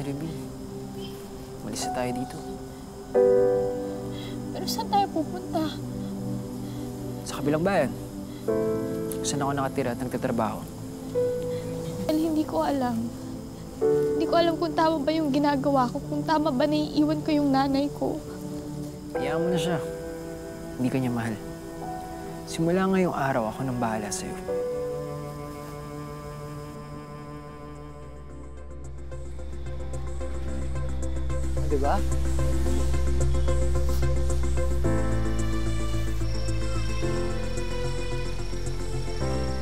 Ruby. Malis na tayo dito. Pero saan tayo pupunta? Sa kabilang bayan. Saan ako nakatira at nagtatrabaho? Well, hindi ko alam. Hindi ko alam kung tama ba yung ginagawa ko, kung tama ba naiiwan ko yung nanay ko. Hayaan mo na siya. Hindi ka niya mahal. Simula ngayong araw, ako nang bahala sa'yo. Diba?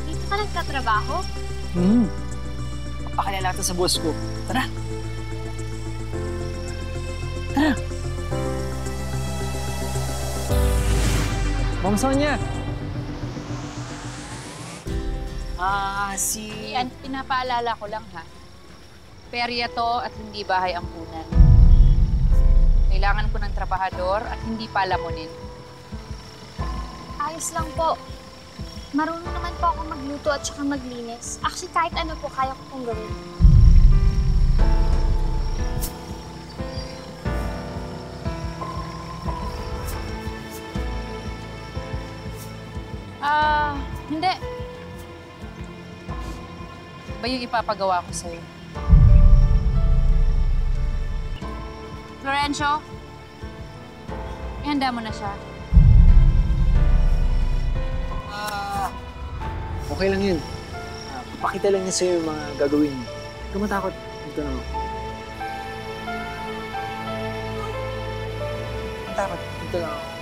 Dito ka nagtatrabaho? Pakilala kita sa boss ko. Tara! Tara! Ma'am Sonia! Yan, pinapaalala ko lang ha. Perya to at hindi bahay ampunan. Kailangan ko ng trabahador at hindi palamunin. Ayos lang po. Marunong naman po ako magluto at saka maglinis. Actually, kahit ano po, kaya ko pong gawin. Hindi. Ba yung ipapagawa ko sa'yo? Florencio, ihanda mo na siya. Okay lang yun. Papakita lang niya sa'yo yung mga gagawin niyo. Huwag ka matakot. Dito na ako. Matakot. Dito na ako.